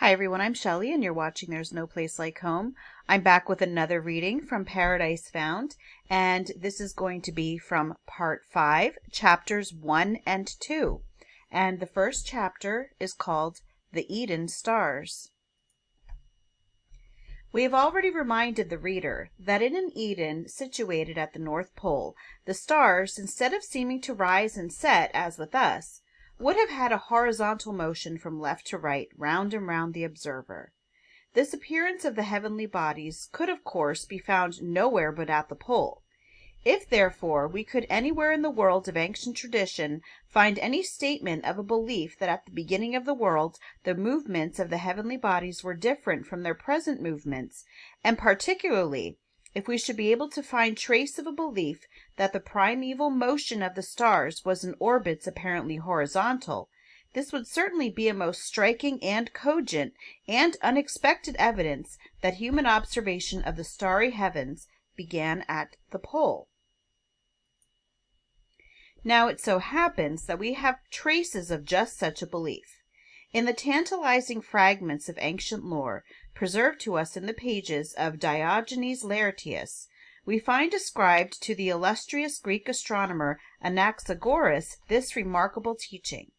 Hi everyone, I'm Shelley and you're watching There's No Place Like Home. I'm back with another reading from Paradise Found, and this is going to be from part 5, chapters 1 and 2. And the first chapter is called The Eden Stars. We have already reminded the reader that in an Eden situated at the North Pole, the stars, instead of seeming to rise and set as with us, would have had a horizontal motion from left to right, round and round the observer. This appearance of the heavenly bodies could, of course, be found nowhere but at the pole. If, therefore, we could anywhere in the world of ancient tradition find any statement of a belief that at the beginning of the world the movements of the heavenly bodies were different from their present movements, and particularly if we should be able to find trace of a belief that the primeval motion of the stars was in orbits apparently horizontal, this would certainly be a most striking and cogent and unexpected evidence that human observation of the starry heavens began at the pole. Now it so happens that we have traces of just such a belief. In the tantalizing fragments of ancient lore preserved to us in the pages of Diogenes Laertius, we find ascribed to the illustrious Greek astronomer Anaxagoras this remarkable teaching.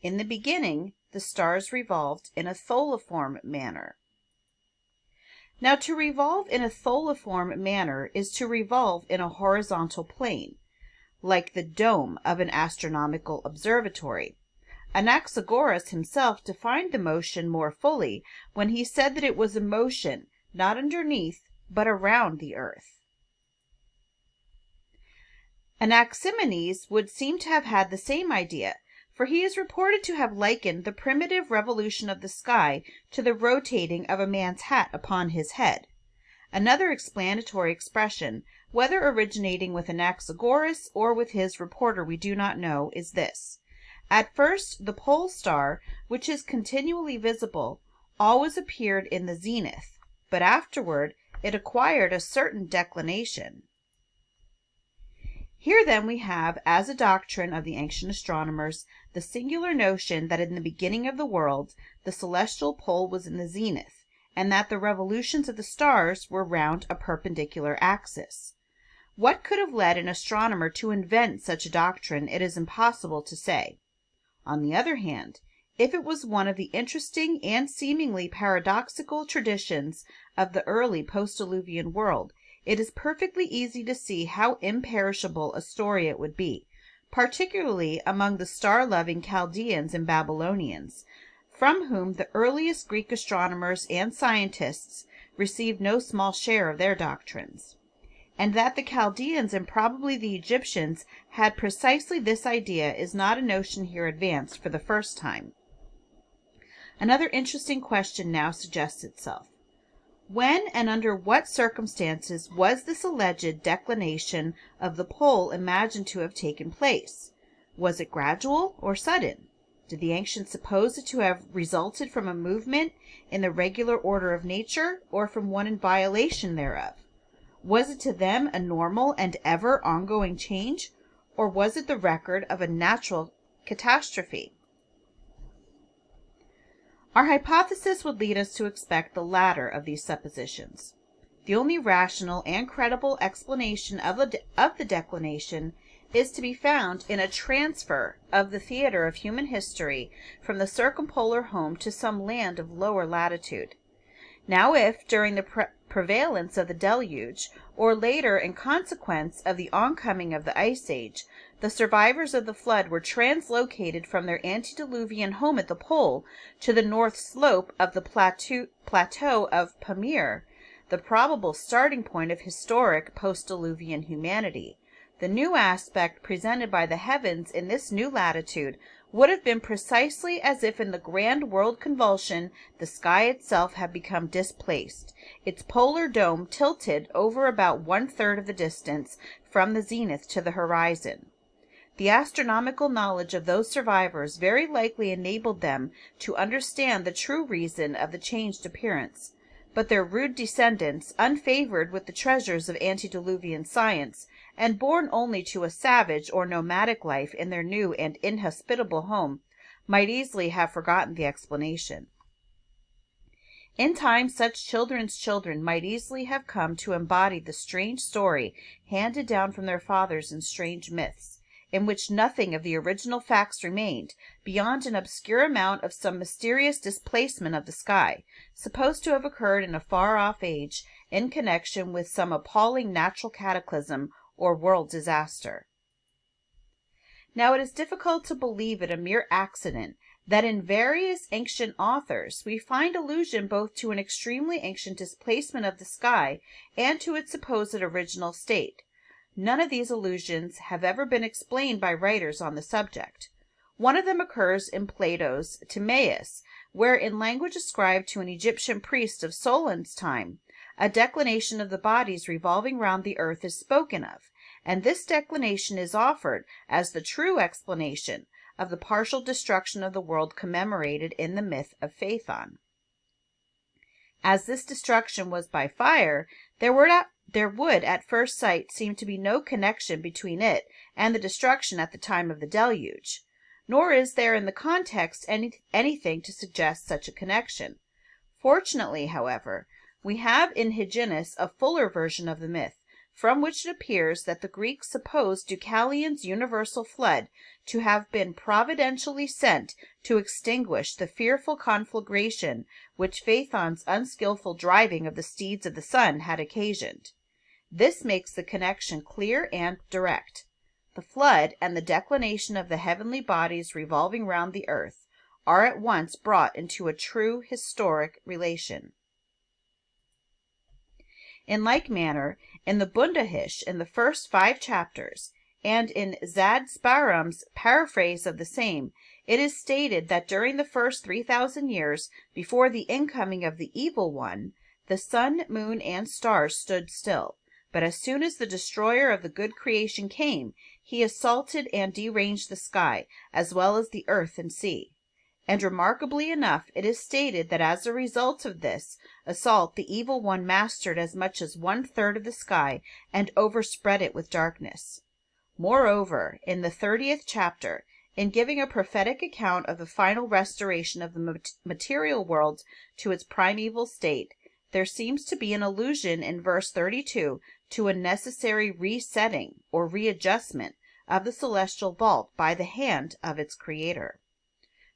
In the beginning, the stars revolved in a tholiform manner. Now, to revolve in a tholiform manner is to revolve in a horizontal plane, like the dome of an astronomical observatory. Anaxagoras himself defined the motion more fully when he said that it was a motion not underneath but around the earth. Anaximenes would seem to have had the same idea, for he is reported to have likened the primitive revolution of the sky to the rotating of a man's hat upon his head. Another explanatory expression, whether originating with Anaxagoras or with his reporter we do not know, is this. At first, the pole star, which is continually visible, always appeared in the zenith, but afterward it acquired a certain declination. Here then we have, as a doctrine of the ancient astronomers, the singular notion that in the beginning of the world the celestial pole was in the zenith, and that the revolutions of the stars were round a perpendicular axis. What could have led an astronomer to invent such a doctrine it is impossible to say. On the other hand, if it was one of the interesting and seemingly paradoxical traditions of the early post-diluvian world, it is perfectly easy to see how imperishable a story it would be, particularly among the star-loving Chaldeans and Babylonians, from whom the earliest Greek astronomers and scientists received no small share of their doctrines. And that the Chaldeans and probably the Egyptians had precisely this idea is not a notion here advanced for the first time. Another interesting question now suggests itself. When and under what circumstances was this alleged declination of the pole imagined to have taken place? Was it gradual or sudden? Did the ancients suppose it to have resulted from a movement in the regular order of nature, or from one in violation thereof? Was it to them a normal and ever ongoing change, or was it the record of a natural catastrophe? Our hypothesis would lead us to expect the latter of these suppositions. The only rational and credible explanation of the declination is to be found in a transfer of the theater of human history from the circumpolar home to some land of lower latitude. Now if, during the prevalence of the deluge, or later in consequence of the oncoming of the ice age, the survivors of the flood were translocated from their antediluvian home at the pole to the north slope of the plateau of Pamir, the probable starting point of historic post-diluvian humanity, the new aspect presented by the heavens in this new latitude would have been precisely as if in the grand world convulsion the sky itself had become displaced, its polar dome tilted over about 1/3 of the distance from the zenith to the horizon. The astronomical knowledge of those survivors very likely enabled them to understand the true reason of the changed appearance, but their rude descendants, unfavored with the treasures of antediluvian science, and born only to a savage or nomadic life in their new and inhospitable home, might easily have forgotten the explanation. In time, such children's children might easily have come to embody the strange story handed down from their fathers in strange myths, in which nothing of the original facts remained, beyond an obscure account of some mysterious displacement of the sky, supposed to have occurred in a far-off age, in connection with some appalling natural cataclysm or world disaster. Now, it is difficult to believe it a mere accident that in various ancient authors we find allusion both to an extremely ancient displacement of the sky and to its supposed original state. None of these allusions have ever been explained by writers on the subject. One of them occurs in Plato's Timaeus, where, in language ascribed to an Egyptian priest of Solon's time, a declination of the bodies revolving round the earth is spoken of, and this declination is offered as the true explanation of the partial destruction of the world commemorated in the myth of Phaethon. As this destruction was by fire, there would at first sight seem to be no connection between it and the destruction at the time of the deluge, nor is there in the context anything to suggest such a connection. Fortunately, however, we have in Hyginus a fuller version of the myth, from which it appears that the Greeks supposed Deucalion's universal flood to have been providentially sent to extinguish the fearful conflagration which Phaethon's unskilful driving of the steeds of the sun had occasioned. This makes the connection clear and direct. The flood and the declination of the heavenly bodies revolving round the earth are at once brought into a true historic relation. In like manner, in the Bundahish, in the first 5 chapters, and in Zadsparam's paraphrase of the same, it is stated that during the first 3,000 years before the incoming of the evil one, the sun, moon, and stars stood still. But as soon as the destroyer of the good creation came, he assaulted and deranged the sky, as well as the earth and sea. And remarkably enough, it is stated that as a result of this assault the evil one mastered as much as 1/3 of the sky and overspread it with darkness. Moreover, in the 30th chapter, in giving a prophetic account of the final restoration of the material world to its primeval state, there seems to be an allusion in verse 32 to a necessary resetting or readjustment of the celestial vault by the hand of its creator.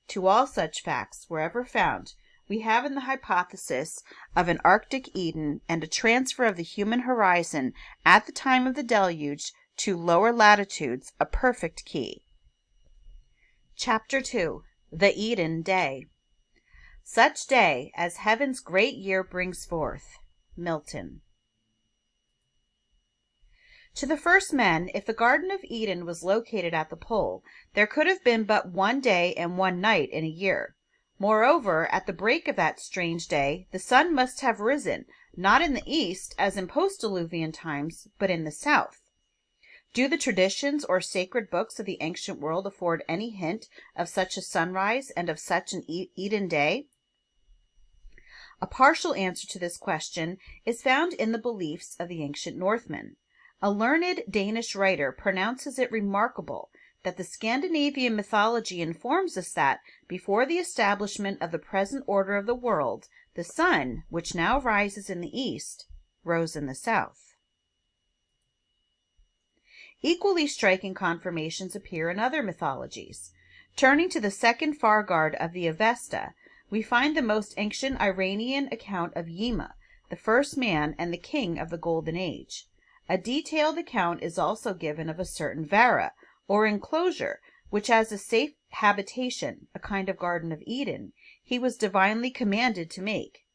To all such facts, wherever found, we have in the hypothesis of an Arctic Eden and a transfer of the human horizon at the time of the deluge to lower latitudes a perfect key. Chapter 2. The Eden Day. Such day as heaven's great year brings forth. Milton. To the first men, if the Garden of Eden was located at the pole, there could have been but 1 day and 1 night in a year. Moreover, at the break of that strange day, the sun must have risen, not in the east, as in post-diluvian times, but in the south. Do the traditions or sacred books of the ancient world afford any hint of such a sunrise and of such an Eden day? A partial answer to this question is found in the beliefs of the ancient Northmen. A learned Danish writer pronounces it remarkable that the Scandinavian mythology informs us that, before the establishment of the present order of the world, the sun, which now rises in the east, rose in the south. Equally striking confirmations appear in other mythologies. Turning to the second Fargard of the Avesta, we find the most ancient Iranian account of Yima, the first man and the king of the Golden Age. A detailed account is also given of a certain Vara, or enclosure, which as a safe habitation, a kind of Garden of Eden, he was divinely commanded to make.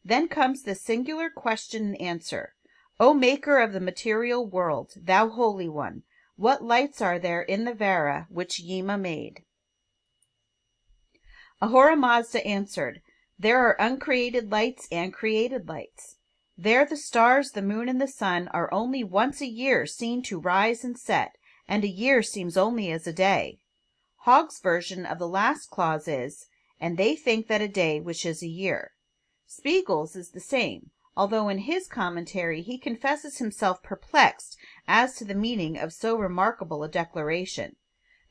Then comes the singular question and answer: O maker of the material world, thou Holy One, what lights are there in the Vara which Yima made? Ahura Mazda answered, There are uncreated lights and created lights. There the stars, the moon, and the sun are only once a year seen to rise and set, and a year seems only as a day. Hogg's version of the last clause is, and they think that a day which is a year. Spiegel's is the same, although in his commentary he confesses himself perplexed as to the meaning of so remarkable a declaration.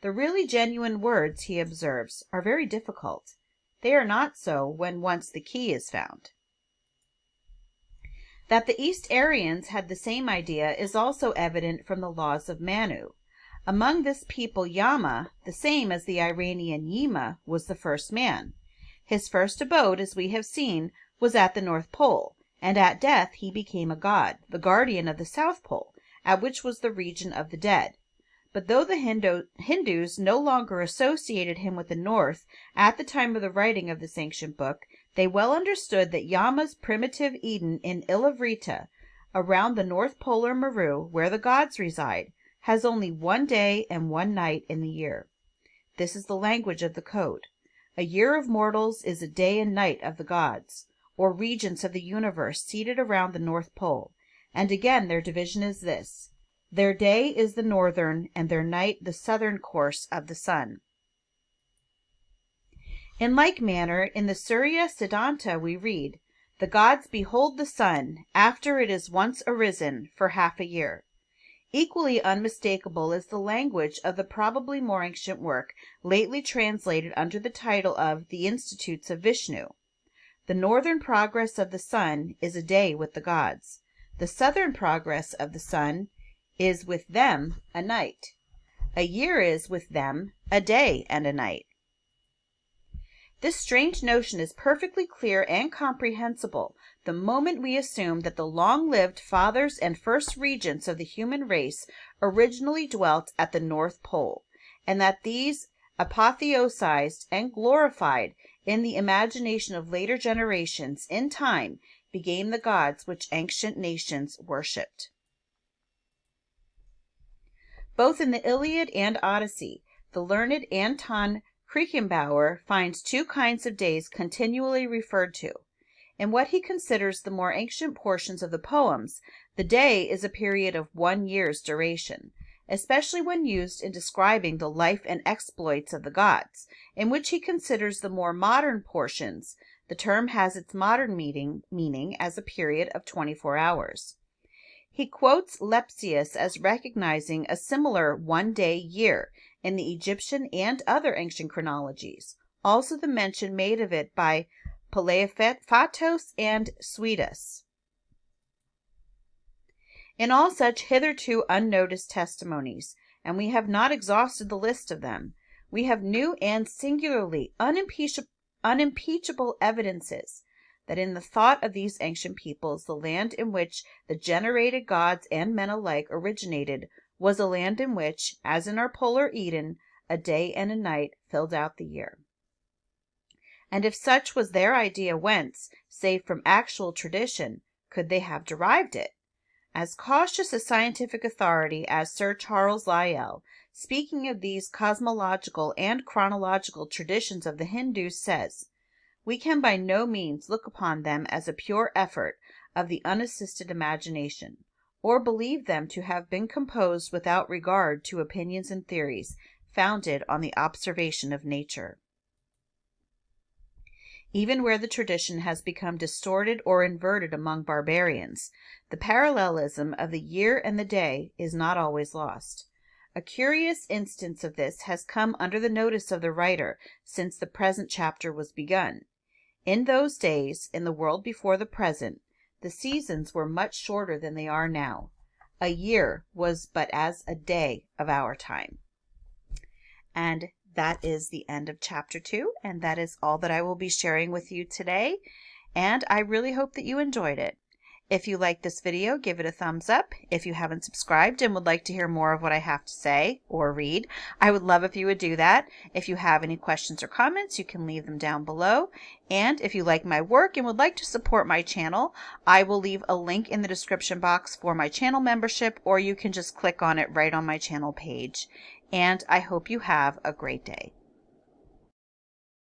The really genuine words, he observes, are very difficult. They are not so when once the key is found. That the East Aryans had the same idea is also evident from the laws of Manu. Among this people Yama, the same as the Iranian Yima, was the first man. His first abode, as we have seen, was at the North Pole, and at death he became a god, the guardian of the South Pole, at which was the region of the dead. But though the Hindus no longer associated him with the North at the time of the writing of this ancient book, they well understood that Yama's primitive Eden in Ilavrita, around the North Polar Meru, where the gods reside, has only 1 day and 1 night in the year. This is the language of the code. A year of mortals is a day and night of the gods, or regents of the universe seated around the North Pole. And again their division is this: their day is the northern, and their night the southern course of the sun. In like manner, in the Surya Siddhanta we read, "The gods behold the sun, after it is once arisen, for half a year." Equally unmistakable is the language of the probably more ancient work lately translated under the title of The Institutes of Vishnu. The northern progress of the sun is a day with the gods. The southern progress of the sun is with them a night. A year is with them a day and a night. This strange notion is perfectly clear and comprehensible the moment we assume that the long-lived fathers and first regents of the human race originally dwelt at the North Pole, and that these apotheosized and glorified in the imagination of later generations in time became the gods which ancient nations worshipped. Both in the Iliad and Odyssey, the learned Anton Kriechenbauer finds 2 kinds of days continually referred to. In what he considers the more ancient portions of the poems, the day is a period of 1 year's duration, especially when used in describing the life and exploits of the gods. In which he considers the more modern portions, the term has its modern meaning as a period of 24 hours. He quotes Lepsius as recognizing a similar 1-day year in the Egyptian and other ancient chronologies, also the mention made of it by Palaephatos and Suidas. In all such hitherto unnoticed testimonies, and we have not exhausted the list of them, we have new and singularly unimpeachable evidences that in the thought of these ancient peoples the land in which the generated gods and men alike originated was a land in which, as in our polar Eden, a day and a night filled out the year. And if such was their idea, whence, save from actual tradition, could they have derived it? As cautious a scientific authority as Sir Charles Lyell, speaking of these cosmological and chronological traditions of the Hindus, says, "We can by no means look upon them as a pure effort of the unassisted imagination, or believe them to have been composed without regard to opinions and theories founded on the observation of nature." Even where the tradition has become distorted or inverted among barbarians, the parallelism of the year and the day is not always lost. A curious instance of this has come under the notice of the writer since the present chapter was begun. In those days, in the world before the present, the seasons were much shorter than they are now. A year was but as a day of our time. And that is the end of chapter 2, and that is all that I will be sharing with you today, and I really hope that you enjoyed it. If you like this video, give it a thumbs up. If you haven't subscribed and would like to hear more of what I have to say or read, I would love if you would do that. If you have any questions or comments, you can leave them down below. And if you like my work and would like to support my channel, I will leave a link in the description box for my channel membership, or you can just click on it right on my channel page. And I hope you have a great day.